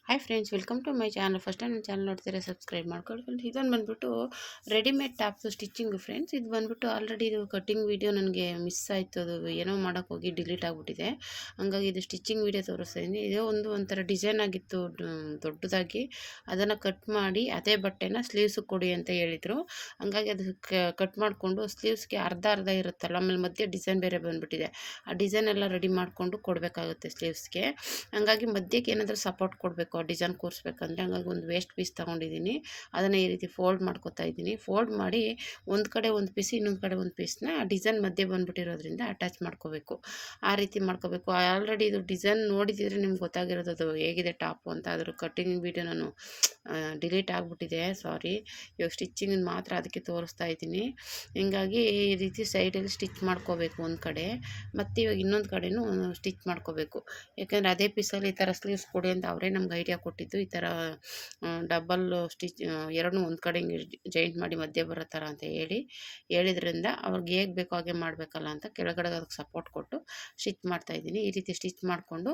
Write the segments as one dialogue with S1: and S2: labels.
S1: Hi friends, welcome to my channel. First time ನನ್ನ channel ನೋಡ್ತೀರಾ subscribe ಮಾಡ್ಕೊಳ್ಳಿ friends. ಇದೊಂದು ಬಂದುಬಿಟ್ಟು ರೆಡಿಮೇಡ್ ಟಾಪ್ಸು ಸ್ಟಿಚಿಂಗು ಫ್ರೆಂಡ್ಸ್. ಇದು ಬಂದುಬಿಟ್ಟು ಆಲ್ರೆಡಿ ಇದು ಕಟ್ಟಿಂಗ್ ವೀಡಿಯೋ ನನಗೆ ಮಿಸ್ ಆಯಿತು. ಅದು ಏನೋ ಮಾಡೋಕ್ಕೆ ಹೋಗಿ ಡಿಲೀಟ್ ಆಗಿಬಿಟ್ಟಿದೆ. ಹಂಗಾಗಿ ಇದು ಸ್ಟಿಚಿಂಗ್ ವೀಡಿಯೋ ತೋರಿಸ್ತಾ ಇದ್ದೀನಿ. ಇದೇ ಒಂಥರ ಡಿಸೈನ್ ಆಗಿತ್ತು ದೊಡ್ಡದಾಗಿ. ಅದನ್ನು ಕಟ್ ಮಾಡಿ ಅದೇ ಬಟ್ಟೆನ ಸ್ಲೀವ್ಸಿಗೆ ಕೊಡಿ ಅಂತ ಹೇಳಿದರು. ಹಂಗಾಗಿ ಅದು ಕಟ್ ಮಾಡಿಕೊಂಡು ಸ್ಲೀವ್ಸ್ಗೆ ಅರ್ಧ ಅರ್ಧ ಇರುತ್ತಲ್ಲ, ಆಮೇಲೆ ಮಧ್ಯೆ ಡಿಸೈನ್ ಬೇರೆ ಬಂದುಬಿಟ್ಟಿದೆ. ಆ ಡಿಸೈನ್ ಎಲ್ಲ ರೆಡಿ ಮಾಡಿಕೊಂಡು ಕೊಡಬೇಕಾಗುತ್ತೆ ಸ್ಲೀವ್ಸ್ಗೆ. ಹಂಗಾಗಿ ಮಧ್ಯಕ್ಕೆ ಏನಾದರೂ ಸಪೋರ್ಟ್ ಕೊಡಬೇಕು ಡಿಸೈನ್ ಕೂರಿಸ್ಬೇಕಂದ್ರೆ. ಹಂಗಾಗಿ ಒಂದು ವೇಸ್ಟ್ ಪೀಸ್ ತೊಗೊಂಡಿದ್ದೀನಿ. ಅದನ್ನು ಈ ರೀತಿ ಫೋಲ್ಡ್ ಮಾಡ್ಕೊತಾ ಇದ್ದೀನಿ. ಫೋಲ್ಡ್ ಮಾಡಿ ಒಂದು ಕಡೆ ಒಂದು ಪೀಸ್, ಇನ್ನೊಂದು ಕಡೆ ಒಂದು ಪೀಸ್ನ ಆ ಡಿಸೈನ್ ಮಧ್ಯೆ ಬಂದುಬಿಟ್ಟಿರೋದ್ರಿಂದ ಅಟ್ಯಾಚ್ ಮಾಡ್ಕೋಬೇಕು. ಆ ರೀತಿ ಮಾಡ್ಕೋಬೇಕು. ಆಲ್ರೆಡಿ ಇದು ಡಿಸೈನ್ ನೋಡಿದರೆ ನಿಮ್ಗೆ ಗೊತ್ತಾಗಿರೋದು ಅದು ಹೇಗಿದೆ ಟಾಪು ಅಂತ. ಅದ್ರ ಕಟ್ಟಿಂಗ್ ವೀಡಿಯೋ ನಾನು ಡಿಲೀಟ್ ಆಗಿಬಿಟ್ಟಿದೆ, ಸಾರಿ. ಇವಾಗ ಸ್ಟಿಚಿಂಗ್ ಮಾತ್ರ ಅದಕ್ಕೆ ತೋರಿಸ್ತಾ ಇದ್ದೀನಿ. ಹಿಂಗಾಗಿ ಈ ರೀತಿ ಸೈಡಲ್ಲಿ ಸ್ಟಿಚ್ ಮಾಡ್ಕೋಬೇಕು ಒಂದು ಕಡೆ, ಮತ್ತು ಇವಾಗ ಇನ್ನೊಂದು ಕಡೆನೂ ಸ್ಟಿಚ್ ಮಾಡ್ಕೋಬೇಕು. ಯಾಕೆಂದರೆ ಅದೇ ಪೀಸಲ್ಲಿ ಈ ಥರ ಸ್ಲೀವ್ಸ್ ಕೊಡಿ ಅಂತ ಅವರೇ ನಮ್ಗೆ ಐಡಿಯಾ ಕೊಟ್ಟಿದ್ದು. ಈ ಥರ ಡಬಲ್ ಸ್ಟಿಚ್ ಎರಡನ್ನೂ ಒಂದು ಕಡೆ ಹಿಂಗೆ ಜಾಯಿಂಟ್ ಮಾಡಿ ಮಧ್ಯೆ ಬರೋ ಥರ ಅಂತ ಹೇಳಿದ್ರಿಂದ ಅವ್ರಿಗೆ ಹೇಗೆ ಬೇಕೋ ಹಾಗೆ ಮಾಡಬೇಕಲ್ಲ ಅಂತ ಕೆಳಗಡೆ ಅದಕ್ಕೆ ಸಪೋರ್ಟ್ ಕೊಟ್ಟು ಸ್ಟಿಚ್ ಮಾಡ್ತಾಯಿದ್ದೀನಿ. ಈ ರೀತಿ ಸ್ಟಿಚ್ ಮಾಡಿಕೊಂಡು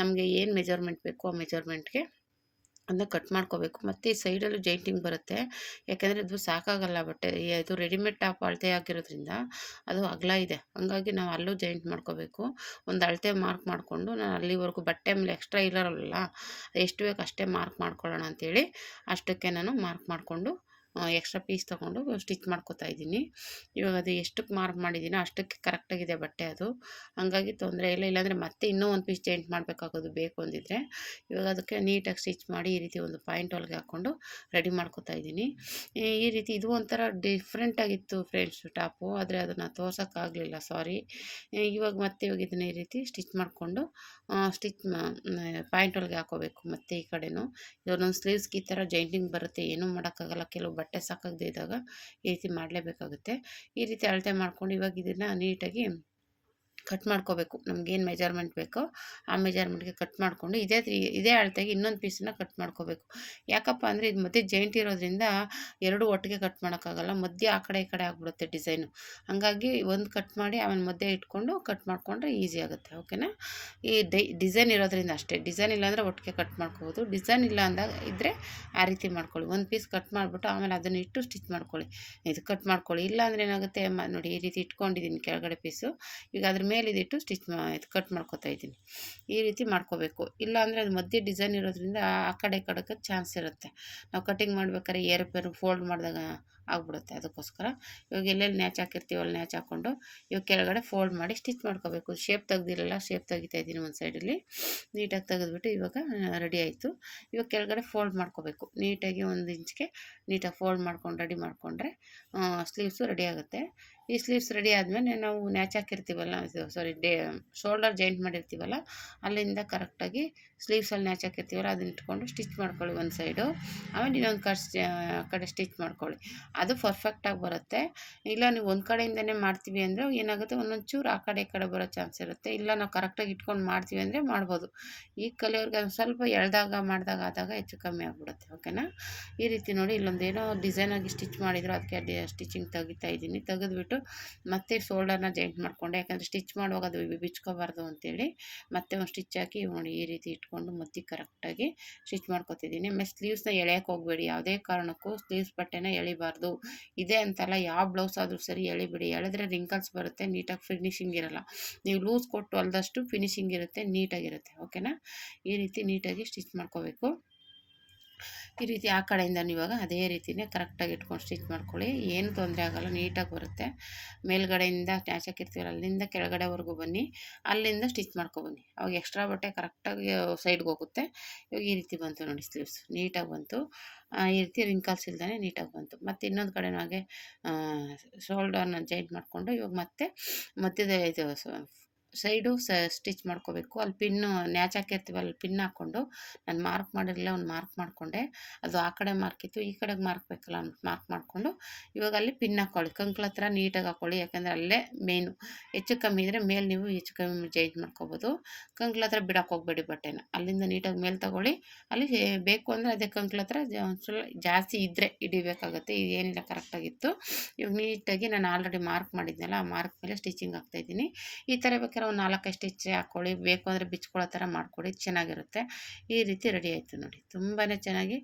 S1: ನಮಗೆ ಏನು ಮೆಜರ್ಮೆಂಟ್ ಬೇಕೋ ಆ ಮೆಜರ್ಮೆಂಟ್ಗೆ ಅದನ್ನ ಕಟ್ ಮಾಡ್ಕೋಬೇಕು. ಮತ್ತು ಈ ಸೈಡಲ್ಲೂ ಜೈಂಟಿಂಗ್ ಬರುತ್ತೆ, ಯಾಕೆಂದರೆ ಇದು ಸಾಕಾಗಲ್ಲ ಬಟ್ಟೆ. ಇದು ರೆಡಿಮೇಡ್ ಟಾಪ್ ಅಳತೆ ಆಗಿರೋದ್ರಿಂದ ಅದು ಅಗಲ ಇದೆ. ಹಂಗಾಗಿ ನಾವು ಅಲ್ಲೂ ಜಾಯಿಂಟ್ ಮಾಡ್ಕೋಬೇಕು. ಒಂದು ಅಳತೆ ಮಾರ್ಕ್ ಮಾಡಿಕೊಂಡು ನಾನು ಅಲ್ಲಿವರೆಗೂ ಬಟ್ಟೆ ಮೇಲೆ ಎಕ್ಸ್ಟ್ರಾ ಇರೋಲ್ಲ, ಎಷ್ಟು ಬೇಕು ಅಷ್ಟೇ ಮಾರ್ಕ್ ಮಾಡ್ಕೊಳ್ಳೋಣ ಅಂಥೇಳಿ ಅಷ್ಟಕ್ಕೆ ನಾನು ಮಾರ್ಕ್ ಮಾಡಿಕೊಂಡು ಎಕ್ಸ್ಟ್ರಾ ಪೀಸ್ ತೊಗೊಂಡು ಸ್ಟಿಚ್ ಮಾಡ್ಕೋತಾ ಇದ್ದೀನಿ. ಇವಾಗ ಅದು ಎಷ್ಟಕ್ಕೆ ಮಾರ್ಕ್ ಮಾಡಿದ್ದೀನೋ ಅಷ್ಟಕ್ಕೆ ಕರೆಕ್ಟಾಗಿದೆ ಬಟ್ಟೆ ಅದು. ಹಂಗಾಗಿ ತೊಂದರೆ ಇಲ್ಲ. ಇಲ್ಲಾಂದರೆ ಮತ್ತೆ ಇನ್ನೂ ಒಂದು ಪೀಸ್ ಜಾಯಿಂಟ್ ಮಾಡಬೇಕಾಗೋದು ಬೇಕು ಅಂದಿದ್ರೆ. ಇವಾಗ ಅದಕ್ಕೆ ನೀಟಾಗಿ ಸ್ಟಿಚ್ ಮಾಡಿ ಈ ರೀತಿ ಒಂದು ಪಾಯಿಂಟ್ ಒಳಗೆ ಹಾಕ್ಕೊಂಡು ರೆಡಿ ಮಾಡ್ಕೋತಾ ಇದ್ದೀನಿ. ಈ ರೀತಿ ಇದು ಒಂಥರ ಡಿಫ್ರೆಂಟಾಗಿತ್ತು ಫ್ರೆಂಡ್ಸ್ ಟಾಪು, ಆದರೆ ಅದನ್ನು ತೋರ್ಸೋಕ್ಕಾಗಲಿಲ್ಲ, ಸಾರಿ. ಇವಾಗ ಇದನ್ನು ಈ ರೀತಿ ಸ್ಟಿಚ್ ಮಾಡಿಕೊಂಡು ಪಾಯಿಂಟ್ ಒಳಗೆ ಹಾಕೋಬೇಕು. ಮತ್ತು ಈ ಕಡೆನೂ ಒಂದೊಂದು ಸ್ಲೀವ್ಸ್ಗೆ ಈ ಥರ ಜೈಂಟಿಂಗ್ ಬರುತ್ತೆ, ಏನೂ ಮಾಡೋಕ್ಕಾಗಲ್ಲ. ಕೆಲವು ಬಟ್ಟೆ ಸಾಕಾಗದೇ ಇದ್ದಾಗ ಈ ರೀತಿ ಮಾಡಲೇಬೇಕಾಗುತ್ತೆ. ಈ ರೀತಿ ಅಳತೆ ಮಾಡ್ಕೊಂಡು ಇವಾಗ ಇದನ್ನು ನೀಟಾಗಿ ಕಟ್ ಮಾಡ್ಕೋಬೇಕು. ನಮಗೇನು ಮೆಜರ್ಮೆಂಟ್ ಬೇಕೋ ಆ ಮೆಜರ್ಮೆಂಟ್ಗೆ ಕಟ್ ಮಾಡಿಕೊಂಡು ಇದೇ ಅಳತೆಗೆ ಇನ್ನೊಂದು ಪೀಸನ್ನ ಕಟ್ ಮಾಡ್ಕೋಬೇಕು. ಯಾಕಪ್ಪ ಅಂದರೆ ಇದು ಮಧ್ಯೆ ಜಾಯಿಂಟ್ ಇರೋದ್ರಿಂದ ಎರಡು ಒಟ್ಟಿಗೆ ಕಟ್ ಮಾಡೋಕ್ಕಾಗಲ್ಲ, ಮಧ್ಯೆ ಆ ಕಡೆ ಈ ಕಡೆ ಆಗಿಬಿಡುತ್ತೆ ಡಿಸೈನು. ಹಾಗಾಗಿ ಒಂದು ಕಟ್ ಮಾಡಿ ಆಮೇಲೆ ಮಧ್ಯೆ ಇಟ್ಕೊಂಡು ಕಟ್ ಮಾಡಿಕೊಂಡ್ರೆ ಈಸಿ ಆಗುತ್ತೆ, ಓಕೆನಾ. ಈ ಡಿಸೈನ್ ಇರೋದ್ರಿಂದ ಅಷ್ಟೇ. ಡಿಸೈನ್ ಇಲ್ಲಾಂದರೆ ಒಟ್ಟಿಗೆ ಕಟ್ ಮಾಡ್ಕೋಬೋದು. ಡಿಸೈನ್ ಇಲ್ಲ ಅಂದಾಗ ಇದ್ದರೆ ಆ ರೀತಿ ಮಾಡ್ಕೊಳ್ಳಿ. ಒಂದು ಪೀಸ್ ಕಟ್ ಮಾಡಿಬಿಟ್ಟು ಆಮೇಲೆ ಅದನ್ನು ಇಟ್ಟು ಸ್ಟಿಚ್ ಮಾಡ್ಕೊಳ್ಳಿ. ಇದು ಕಟ್ ಮಾಡ್ಕೊಳ್ಳಿ. ಇಲ್ಲಾಂದರೆ ಏನಾಗುತ್ತೆ ನೋಡಿ, ಈ ರೀತಿ ಇಟ್ಕೊಂಡಿದ್ದೀನಿ ಕೆಳಗಡೆ ಪೀಸು. ಈಗ ಅದ್ರ ಮೇಲೆ ಇದಿಟ್ಟು ಇದು ಕಟ್ ಮಾಡ್ಕೊತಾ ಇದ್ದೀನಿ. ಈ ರೀತಿ ಮಾಡ್ಕೋಬೇಕು. ಇಲ್ಲಾಂದರೆ ಅದು ಮಧ್ಯೆ ಡಿಸೈನ್ ಇರೋದ್ರಿಂದ ಆ ಕಡೆ ಈ ಕಡೆಗೆ ಚಾನ್ಸ್ ಇರುತ್ತೆ. ನಾವು ಕಟಿಂಗ್ ಮಾಡ್ಬೇಕಾದ್ರೆ ಏರುಪೇರು ಫೋಲ್ಡ್ ಮಾಡಿದಾಗ ಆಗ್ಬಿಡುತ್ತೆ. ಅದಕ್ಕೋಸ್ಕರ ಇವಾಗ ಎಲ್ಲೆಲ್ಲಿ ನ್ಯಾಚ್ ಹಾಕಿರ್ತೀವಿ ಅಲ್ಲಿ ನ್ಯಾಚ್ ಹಾಕ್ಕೊಂಡು ಇವಾಗ ಕೆಳಗಡೆ ಫೋಲ್ಡ್ ಮಾಡಿ ಸ್ಟಿಚ್ ಮಾಡ್ಕೋಬೇಕು. ಶೇಪ್ ತೆಗ್ದಿರಲ್ಲ, ಶೇಪ್ ತೆಗಿತಾ ಇದ್ದೀನಿ ಒಂದು ಸೈಡಲ್ಲಿ. ನೀಟಾಗಿ ತೆಗೆದ್ಬಿಟ್ಟು ಇವಾಗ ರೆಡಿ ಆಯಿತು. ಇವಾಗ ಕೆಳಗಡೆ ಫೋಲ್ಡ್ ಮಾಡ್ಕೋಬೇಕು ನೀಟಾಗಿ. 1 ಇಂಚ್ಗೆ ನೀಟಾಗಿ ಫೋಲ್ಡ್ ಮಾಡ್ಕೊಂಡು ರೆಡಿ ಮಾಡಿಕೊಂಡ್ರೆ ಸ್ಲೀವ್ಸು ರೆಡಿ ಆಗುತ್ತೆ. ಈ ಸ್ಲೀವ್ಸ್ ರೆಡಿ ಆದಮೇಲೆ ನಾವು ನ್ಯಾಚ್ ಹಾಕಿರ್ತೀವಲ್ಲ, ಶೋಲ್ಡರ್ ಜಾಯಿಂಟ್ ಮಾಡಿರ್ತೀವಲ್ಲ, ಅಲ್ಲಿಂದ ಕರೆಕ್ಟಾಗಿ ಸ್ಲೀವ್ಸಲ್ಲಿ ನ್ಯಾಚ್ ಹಾಕಿರ್ತೀವಲ್ಲ ಅದನ್ನ ಇಟ್ಕೊಂಡು ಸ್ಟಿಚ್ ಮಾಡ್ಕೊಳ್ಳಿ ಒಂದು ಸೈಡು. ಆಮೇಲೆ ಇನ್ನೊಂದು ಕಡೆ ಸ್ಟಿಚ್ ಮಾಡ್ಕೊಳ್ಳಿ. ಅದು ಪರ್ಫೆಕ್ಟಾಗಿ ಬರುತ್ತೆ. ಇಲ್ಲ ನೀವು ಒಂದು ಕಡೆಯಿಂದನೇ ಮಾಡ್ತೀವಿ ಅಂದರೆ ಏನಾಗುತ್ತೆ, ಒಂದೊಂದು ಚೂರು ಆ ಕಡೆ ಈ ಕಡೆ ಬರೋ ಚಾನ್ಸ್ ಇರುತ್ತೆ. ಇಲ್ಲ ನಾವು ಕರೆಕ್ಟಾಗಿ ಇಟ್ಕೊಂಡು ಮಾಡ್ತೀವಿ ಅಂದರೆ ಮಾಡ್ಬೋದು. ಈಗ ಕಲಿಯೋರಿಗೆ ಒಂದು ಸ್ವಲ್ಪ ಮಾಡಿದಾಗ ಆದಾಗ ಹೆಚ್ಚು ಕಮ್ಮಿ ಆಗಿಬಿಡುತ್ತೆ, ಓಕೆನಾ. ಈ ರೀತಿ ನೋಡಿ, ಇಲ್ಲೊಂದೇನೋ ಡಿಸೈನಾಗಿ ಸ್ಟಿಚ್ ಮಾಡಿದ್ರು, ಅದಕ್ಕೆ ಸ್ಟಿಚಿಂಗ್ ತೆಗಿತಾ ಇದ್ದೀನಿ. ತೆಗೆದುಬಿಟ್ಟು ಮತ್ತೆ ಶೋಲ್ಡರ್ನ ಜಾಯಿಂಟ್ ಮಾಡಿಕೊಂಡೆ, ಯಾಕಂದರೆ ಸ್ಟಿಚ್ ಮಾಡುವಾಗ ಅದು ಬಿಚ್ಕೋಬಾರ್ದು ಅಂತೇಳಿ ಮತ್ತೆ ಒಂದು ಸ್ಟಿಚ್ ಹಾಕಿ ನೋಡಿ ಈ ರೀತಿ ಇಟ್ಕೊಂಡು ಮಧ್ಯೆ ಕರೆಕ್ಟಾಗಿ ಸ್ಟಿಚ್ ಮಾಡ್ಕೊತಿದ್ದೀನಿ. ಆಮೇಲೆ ಸ್ಲೀವ್ಸ್ನ ಎಳೆಯೋಕ್ಕೆ ಹೋಗಬೇಡಿ, ಯಾವುದೇ ಕಾರಣಕ್ಕೂ ಸ್ಲೀವ್ಸ್ ಬಟ್ಟೆನ ಎಳಿಬಾರ್ದು. ಇದೆ ಅಂತಲ್ಲ, ಯಾವ ಬ್ಲೌಸ್ ಆದರೂ ಸರಿ ಎಳಿಬಿಡಿ. ಎಳೆದ್ರೆ ರಿಂಕಲ್ಸ್ ಬರುತ್ತೆ, ನೀಟಾಗಿ ಫಿನಿಶಿಂಗ್ ಇರಲ್ಲ. ನೀವು ಲೂಸ್ ಕೊಟ್ಟು ಹೊಲ್ದಷ್ಟು ಫಿನಿಶಿಂಗ್ ಇರುತ್ತೆ, ನೀಟಾಗಿರುತ್ತೆ, ಓಕೆನಾ. ಈ ರೀತಿ ನೀಟಾಗಿ ಸ್ಟಿಚ್ ಮಾಡ್ಕೋಬೇಕು. ಈ ರೀತಿ ಆ ಕಡೆಯಿಂದ ಇವಾಗ ಅದೇ ರೀತಿಯೇ ಕರೆಕ್ಟಾಗಿ ಇಟ್ಕೊಂಡು ಸ್ಟಿಚ್ ಮಾಡ್ಕೊಳ್ಳಿ. ಏನು ತೊಂದರೆ ಆಗೋಲ್ಲ, ನೀಟಾಗಿ ಬರುತ್ತೆ. ಮೇಲ್ಗಡೆಯಿಂದ ನ್ಯಾಚ್ ಹಾಕಿರ್ತೀವಲ್ಲ ಅಲ್ಲಿಂದ ಕೆಳಗಡೆವರೆಗೂ ಬನ್ನಿ, ಅಲ್ಲಿಂದ ಸ್ಟಿಚ್ ಮಾಡ್ಕೊಬನ್ನಿ. ಅವಾಗ ಎಕ್ಸ್ಟ್ರಾ ಬಟ್ಟೆ ಕರೆಕ್ಟಾಗಿ ಸೈಡ್ಗೆ ಹೋಗುತ್ತೆ. ಇವಾಗ ಈ ರೀತಿ ಬಂತು ನೋಡಿ, ಸ್ಲೀವ್ಸ್ ನೀಟಾಗಿ ಬಂತು. ಈ ರೀತಿ ರಿಂಕಲ್ಸ್ ಇಲ್ದೇ ನೀಟಾಗಿ ಬಂತು. ಮತ್ತು ಇನ್ನೊಂದು ಕಡೆನೂ ಹಾಗೆ ಶೋಲ್ಡರ್ನ ಜಾಯಿಂಟ್ ಮಾಡಿಕೊಂಡು ಇವಾಗ ಮತ್ತೆ ಮಧ್ಯದ ಇದು ಸೈಡು ಸ್ಟಿಚ್ ಮಾಡ್ಕೋಬೇಕು. ಅಲ್ಲಿ ಪಿನ್ನು ನ್ಯಾಚ್ ಹಾಕಿರ್ತೀವಲ್ಲ, ಅಲ್ಲಿ ಪಿನ್ ಹಾಕ್ಕೊಂಡು ನಾನು ಮಾರ್ಕ್ ಮಾಡಿರಲಿಲ್ಲ, ಒಂದು ಮಾರ್ಕ್ ಮಾಡಿಕೊಂಡೆ. ಅದು ಆ ಕಡೆ ಮಾರ್ಕ್ ಇತ್ತು, ಈ ಕಡೆಗೆ ಮಾರ್ಕ್ ಬೇಕಲ್ಲ ಅಂತ ಮಾರ್ಕ್ ಮಾಡಿಕೊಂಡು ಇವಾಗ ಅಲ್ಲಿ ಪಿನ್ ಹಾಕ್ಕೊಳ್ಳಿ. ಕಂಕ್ಳ ಹತ್ರ ನೀಟಾಗಿ ಹಾಕ್ಕೊಳ್ಳಿ, ಯಾಕಂದರೆ ಅಲ್ಲೇ ಮೇನು. ಹೆಚ್ಚು ಕಮ್ಮಿ ಇದ್ದರೆ ಮೇಲೆ ನೀವು ಹೆಚ್ಚು ಕಮ್ಮಿ ಜಾಯಿಂಟ್ ಮಾಡ್ಕೋಬೋದು. ಕಂಕ್ಳ ಹತ್ರ ಬಿಡೋಕೆ ಹೋಗಬೇಡಿ ಬಟ್ಟೆನ. ಅಲ್ಲಿಂದ ನೀಟಾಗಿ ಮೇಲೆ ತಗೊಳ್ಳಿ. ಅಲ್ಲಿ ಬೇಕು ಅಂದರೆ ಅದೇ ಕಂಕ್ಳ ಹತ್ರ ಸ್ವಲ್ಪ ಜಾಸ್ತಿ ಇದ್ದರೆ ಹಿಡಿಬೇಕಾಗುತ್ತೆ. ಏನಿಲ್ಲ, ಕರೆಕ್ಟಾಗಿತ್ತು. ಇವಾಗ ನೀಟಾಗಿ ನಾನು ಆಲ್ರೆಡಿ ಮಾರ್ಕ್ ಮಾಡಿದ್ನಲ್ಲ, ಆ ಮಾರ್ಕ್ ಮೇಲೆ ಸ್ಟಿಚಿಂಗ್ ಹಾಕ್ತಾಯಿದ್ದೀನಿ. ಈ ಥರ ಬೇಕಾದ್ರೆ ಒಂದು 4 ಸ್ಟಿಚ್ ಹಾಕ್ಕೊಳ್ಳಿ, ಬೇಕು ಅಂದರೆ ಬಿಚ್ಕೊಳ್ಳೋ ಥರ ಮಾಡಿಕೊಡಿ, ಚೆನ್ನಾಗಿರುತ್ತೆ. ಈ ರೀತಿ ರೆಡಿ ಆಯಿತು ನೋಡಿ. ತುಂಬಾ ಚೆನ್ನಾಗಿ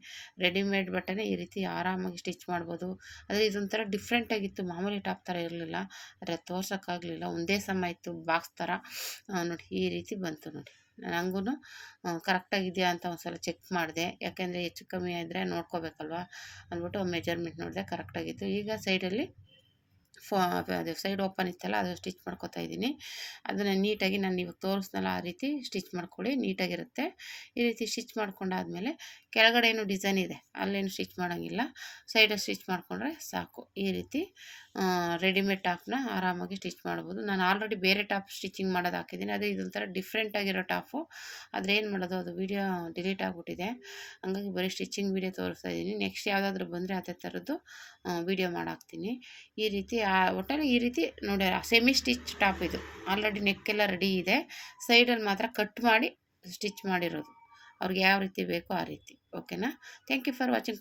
S1: ರೆಡಿಮೇಡ್ ಬಟ್ಟೆನೇ ಈ ರೀತಿ ಆರಾಮಾಗಿ ಸ್ಟಿಚ್ ಮಾಡ್ಬೋದು. ಆದರೆ ಇದೊಂಥರ ಡಿಫ್ರೆಂಟಾಗಿತ್ತು, ಮಾಮೂಲಿ ಟಾಪ್ ಥರ ಇರಲಿಲ್ಲ, ಆದರೆ ತೋರ್ಸೋಕ್ಕಾಗಲಿಲ್ಲ, ಒಂದೇ ಸಮ ಇತ್ತು ಬಾಕ್ಸ್ ಥರ. ನೋಡಿ ಈ ರೀತಿ ಬಂತು ನೋಡಿ. ನನಗೂ ಕರೆಕ್ಟಾಗಿದೆಯಾ ಅಂತ ಒಂದು ಸಲ ಚೆಕ್ ಮಾಡಿದೆ, ಯಾಕೆಂದರೆ ಹೆಚ್ಚು ಕಮ್ಮಿ ಆದರೆ ನೋಡ್ಕೋಬೇಕಲ್ವ ಅಂದ್ಬಿಟ್ಟು ಮೆಜರ್ಮೆಂಟ್ ನೋಡಿದೆ, ಕರೆಕ್ಟಾಗಿತ್ತು. ಈಗ ಸೈಡಲ್ಲಿ ಅದು ಸೈಡ್ ಓಪನ್ ಇತ್ತಲ್ಲ, ಅದು ಸ್ಟಿಚ್ ಮಾಡ್ಕೊತಾ ಇದ್ದೀನಿ. ಅದನ್ನು ನೀಟಾಗಿ ನಾನು ಇವಾಗ ತೋರಿಸ್ನಲ್ಲ ಆ ರೀತಿ ಸ್ಟಿಚ್ ಮಾಡ್ಕೊಳ್ಳಿ, ನೀಟಾಗಿರುತ್ತೆ. ಈ ರೀತಿ ಸ್ಟಿಚ್ ಮಾಡ್ಕೊಂಡಾದ್ಮೇಲೆ ಕೆಳಗಡೆ ಏನು ಡಿಸೈನ್ ಇದೆ ಅಲ್ಲೇನು ಸ್ಟಿಚ್ ಮಾಡೋಂಗಿಲ್ಲ, ಸೈಡಲ್ಲಿ ಸ್ಟಿಚ್ ಮಾಡಿಕೊಂಡ್ರೆ ಸಾಕು. ಈ ರೀತಿ ರೆಡಿಮೇಡ್ ಟಾಪ್ನ ಆರಾಮಾಗಿ ಸ್ಟಿಚ್ ಮಾಡ್ಬೋದು. ನಾನು ಆಲ್ರೆಡಿ ಬೇರೆ ಟಾಪ್ ಸ್ಟಿಚಿಂಗ್ ಮಾಡೋದು ಹಾಕಿದ್ದೀನಿ, ಅದೇ ಇದೊಂಥರ ಡಿಫ್ರೆಂಟಾಗಿರೋ ಟಾಪು. ಆದರೆ ಏನು ಮಾಡೋದು, ಅದು ವೀಡಿಯೋ ಡಿಲೀಟ್ ಆಗಿಬಿಟ್ಟಿದೆ, ಹಂಗಾಗಿ ಬರೀ ಸ್ಟಿಚಿಂಗ್ ವೀಡಿಯೋ ತೋರಿಸ್ತಾ ಇದ್ದೀನಿ. ನೆಕ್ಸ್ಟ್ ಯಾವುದಾದ್ರೂ ಬಂದರೆ ಅದೇ ಥರದ್ದು ವೀಡಿಯೋ ಮಾಡಾಕ್ತೀನಿ. ಈ ರೀತಿ ಒಟ್ಟಲ್ಲಿ ಈ ರೀತಿ ನೋಡಿ, ಸೆಮಿ ಸ್ಟಿಚ್ ಟಾಪ್ ಇದು. ಆಲ್ರೆಡಿ ನೆಕ್ಕೆಲ್ಲ ರೆಡಿ ಇದೆ, ಸೈಡಲ್ಲಿ ಮಾತ್ರ ಕಟ್ ಮಾಡಿ ಸ್ಟಿಚ್ ಮಾಡಿರೋದು, ಅವ್ರಿಗೆ ಯಾವ ರೀತಿ ಬೇಕೋ ಆ ರೀತಿ. ಓಕೆನಾ? Thank you for watching.